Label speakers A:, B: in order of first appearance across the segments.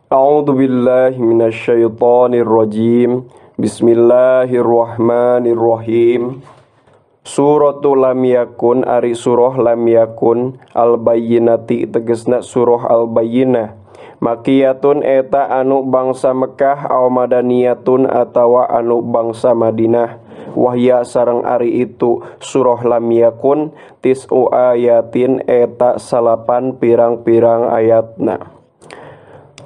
A: A'udzu billahi minasyaitonir rajim. Bismillahirrahmanirrahim. Suratul lam yakun ari surah lam yakun al-bayyinati tegesna surah al-bayyinah. Makiyatun eta anu bangsa Mekah aw madaniyatun atawa anu bangsa Madinah. Wahya sareng ari itu surah lam yakun tis'u ayatin eta salapan pirang-pirang ayatna.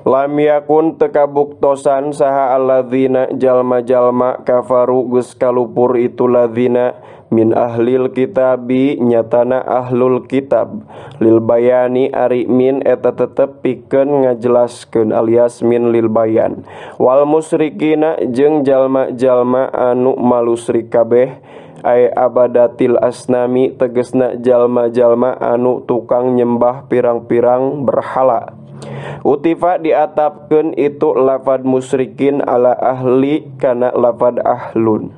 A: Lam yakun tekabuktosan saha alladzina jalma-jalma kafaru geus kalupur itu ladzina min ahlil kitabi nyatana ahlul kitab lil bayani ari min eta tetep pikeun ngajelaskeun alias min lil bayan wal musyrikina jeung jalma-jalma anu malusrik kabeh ay abadatil asnami tegesna jalma-jalma anu tukang nyembah pirang-pirang berhala. Utifa diatapkeun itu lafad musyrikin ala ahli kana lafad ahlun.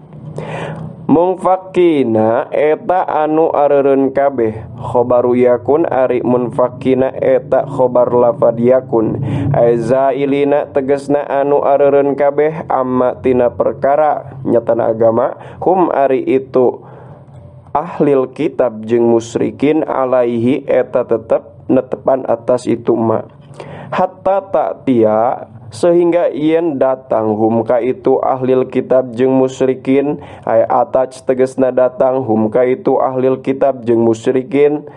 A: Mungfakina eta anu areureun kabeh khobaru yakun ari munfakina eta khobar lafad yakun aizailina tegesna anu areureun kabeh amma tina perkara nyatana agama hum ari itu ahlil kitab jeung musyrikin alaihi eta tetep netepan atas itu ma hatta ta'tiya sehingga yen datang hum ka itu ahlil kitab jeung musyrikin ay atach tegasna datang hum ka itu ahlil kitab jeung musyrikin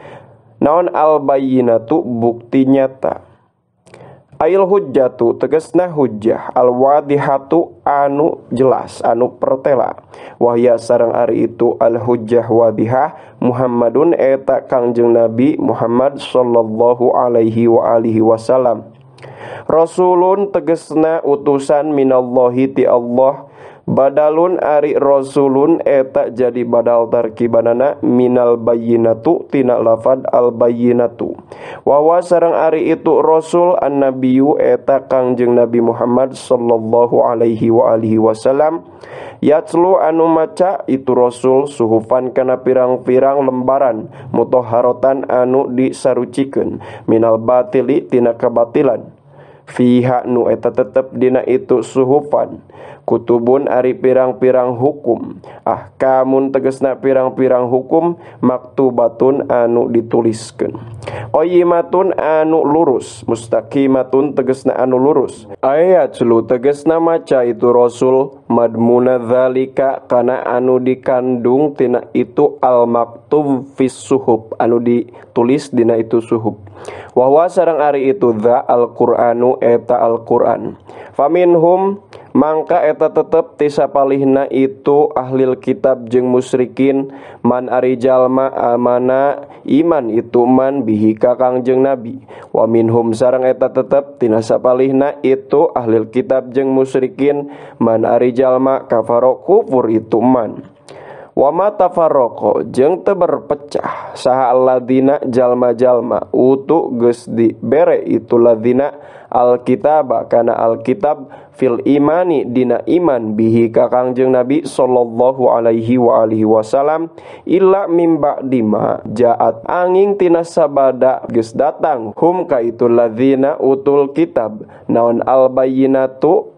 A: naon al bayyinatu bukti nyata ail hujjatu tegasna hujjah al wadihatu anu jelas anu pertela wahya sareng ari itu al hujjah wadihah Muhammadun eta kangjeng Nabi Muhammad sallallahu alaihi wa alihi wasallam Rasulun tegesna utusan minallahi ti Allah badalun ari rasulun eta jadi badal tarkibanana minal bayyinatu tina lafad al bayyinatu wa sareng ari itu rasul annabiyyu eta kangjeng Nabi Muhammad sallallahu alaihi wa alihi wasallam yatslu anu maca itu rasul suhufan kana pirang-pirang lembaran mutahharatan anu disarucikeun minal batili tina kabatilan fiha nu eta tetep dina itu suhufan kutubun ari pirang-pirang hukum ahkamun tegesna pirang-pirang hukum maktubatun anu dituliskeun qayyimatun anu lurus mustaqimatun tegesna anu lurus ayat lu tegesna maca itu rasul madmuna dzalika kana anu dikandung tina itu al maktub fis suhuf anu ditulis dina itu suhuf wa sareng ari itu dza al-Qur'anu eta Al-Qur'an faminhum mangka eta tetep tisapalihna itu ahlil kitab jeung musyrikin man ari jalma amana iman itu man bihi ka kangjeng Nabi wa minhum sareng eta tetep tina sapalihna itu ahlil kitab jeung musyrikin man ari jalma kafaro kufur itu man wa ma tafarraqa jeung teu berpecah saha alladzina jalma-jalma utu geus dibere itu ladzina alkitab kana alkitab fil imani dina iman bihi ka kangjeng Nabi sallallahu alaihi wa alihi wasallam illa mim ba'dima jaat angin tina sabada geus datang hum ka itu ladzina utul kitab naon al bayyinatu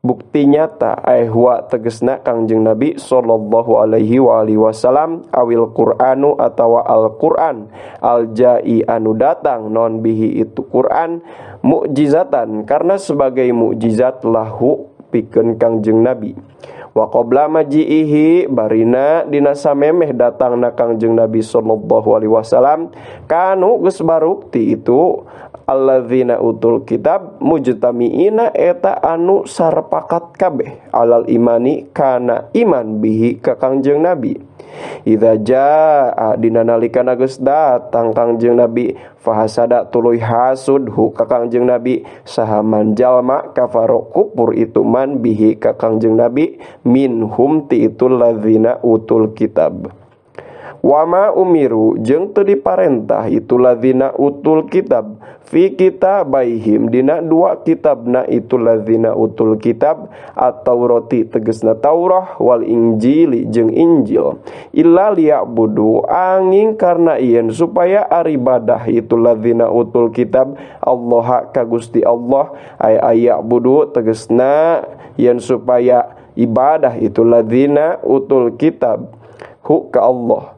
A: bukti nyata huwa tegesna kangjeng Nabi sallallahu alaihi wa alihi wasallam awil Qur'anu atawa Al-Qur'an al-ja'i anu datang non bihi itu Qur'an mukjizatan karena sebagai mukjizat lahu pikeun kangjeng Nabi wa qabla maji'ihi barina dina samemeh datangna kangjeng Nabi sallallahu alaihi wasallam kanu geus barukti itu alladzina utul kitab mujtamiina eta anu sarpakat kabeh alal imani kana iman bihi ka kangjeng Nabi idza jaa dina nalikana geus datang kangjeng Nabi fahasada tuluy hasudhu ka kangjeng Nabi sahaman jalma kafaro kufur itu man bihi ka kangjeng Nabi minhum ti itul ladzina utul kitab Wama umiru jeung teu diparentah itu ladzina utul kitab fi kitabaihim dina dua kitabna itu ladzina utul kitab at-taurati tegasna Taurah wal Injili jeung Injil illa liya'budu angin karna ieun supaya aribadah itu ladzina utul kitab Allah ka Gusti Allah ay ya'budu tegasna ieun supaya ibadah itu ladzina utul kitab hu ka Allah.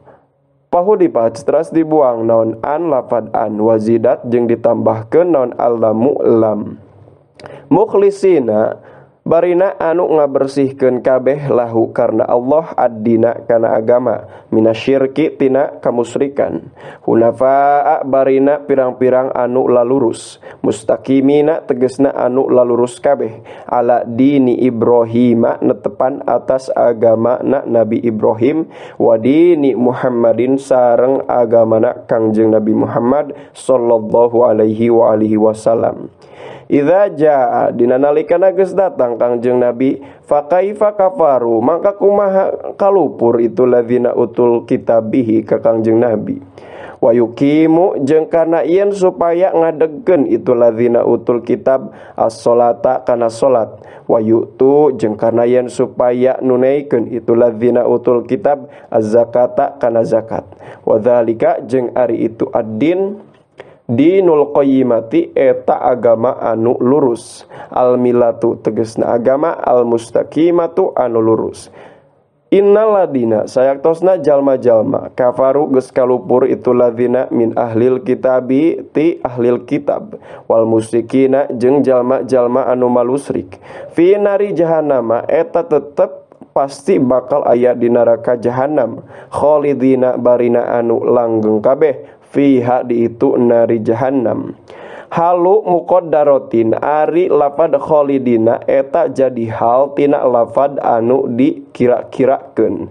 A: Pahu dipac teras dibuang naon an lafad an wazidat jeung ditambahkeun naon allamu lam. Mukhlisina barina anu ngabersihkeun kabeh lahu karna Allah ad-dina kana agama minasyirki tina kamusyrikan. Hunafa barina pirang-pirang anu lalurus mustaqimina tegasna anu lalurus kabeh ala dini Ibrahim netepan atas agama Nabi Ibrahim wa dini Muhammadin sareng agamana Kangjeng Nabi Muhammad sallallahu alaihi wa alihi wasallam. Idza jaa dina nalikana geus datang Kangjeng Nabi fa kaifa kafaru maka kumaha kalupur itu ladzina utul kitabihi ka Kangjeng Nabi wa yuqimu jeung kana ieun supaya ngadegkeun itu ladzina utul kitab as-sholata kana salat wa yu'tu jeung kana ieun supaya nunaikeun itu ladzina utul kitab az-zakata kana zakat wa dzalika jeung ari itu ad-din dinul qayyimati eta agama anu lurus al milatu tegasna agama al mustaqimatu anu lurus. Innal ladina sayaktosna jalma-jalma kafaru geus kalupur itu ladina min ahlil kitabi ti ahlil kitab wal musyrikina jeung jalma-jalma anu malusrik fi nari jahannama eta tetep pasti bakal aya di neraka jahanam khalidina barina anu langgeng kabeh fiha di itu nari jahannam. Halu muqaddaratin ari lafad khalidina eta jadi hal tina lafad anu dikira-kirakeun.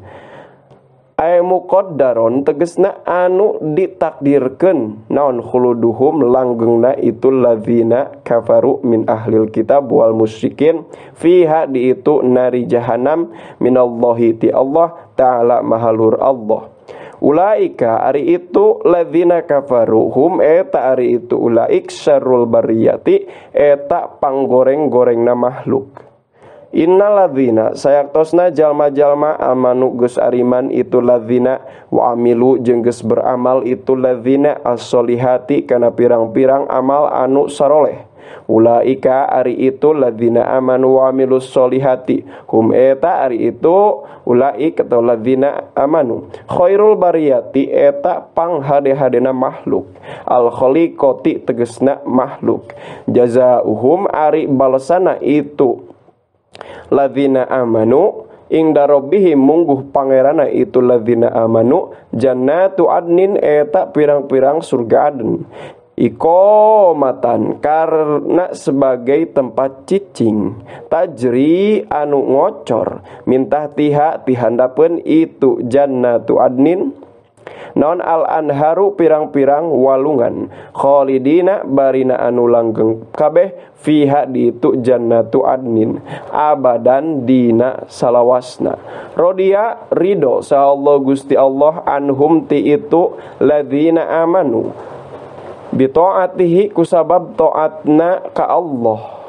A: Ay muqaddaron tegasna anu ditakdirkeun naon khuluduhum langgengna itu ladzina kafaru min ahlil kitab wal musyrikin fiha di itu nari jahannam minallahi ti Allah taala mahalur Allah. Ulaika ari itu ladzina kafaru hum eta ari itu ulaik syarrul bariyati eta panggoreng-gorengna makhluk. Innal ladzina sayaktosna jalma-jalma amanu geus ariman itu ladzina wa amilu jeung geus beramal itu ladzina as-solihati kana pirang-pirang amal anu saroleh. Ulaika ari itu ladzina amanu wa amilus solihati hum eta ari itu ulaik atau ladzina amanu khairul bariyati eta panghade-hadena makhluk al khaliqati tegasna makhluk jazaohum ari balasana itu ladzina amanu ingda rabbihim mungguh pangerana itu ladzina amanu jannatu adnin eta pirang-pirang surga aden iqomatan karena sebagai tempat cicing tajri anu ngocor mintah tiha tihandapeun itu jannatu adnin non al anharu pirang-pirang walungan khalidina barina anu langgeng kabeh fiha di itu jannatu adnin abadan dina salawasna rodia ridho saallahu Gusti Allah anhum ti itu ladzina amanu bitaatihi kusabab taatna ka Allah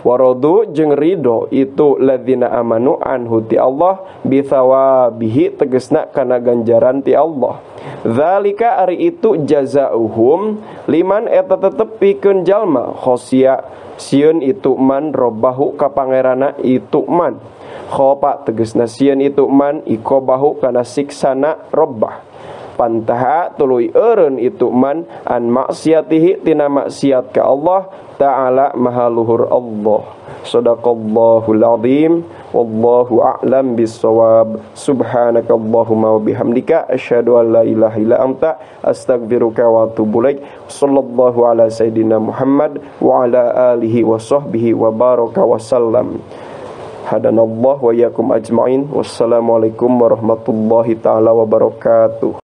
A: waradu jeung ridho itu ladzina amanu anhu ti Allah bithawabihi tegasna kana ganjaran ti Allah zalika ari itu jazaohum liman eta tetep pikeun jalma khosya sieun itu man robbahu ka pangerana itu man khopa tegasna sieun itu man ikobahu kana siksana robbah pantaha tuluy eureun itu man an maksiatihi tina maksiat ka Allah taala mahaluhur Allah. Shadaqallahul azim wallahu a'lam bissawab. Subhanakallahumma wa bihamdika asyhadu an la ilaha illa anta astaghfiruka wa atubu ilaik. Sallallahu ala sayidina Muhammad wa ala alihi wa sahbihi wa baraka wa sallam. Hadanallahu wa iyyakum ajmain. Wassalamualaikum warahmatullahi taala wabarakatuh.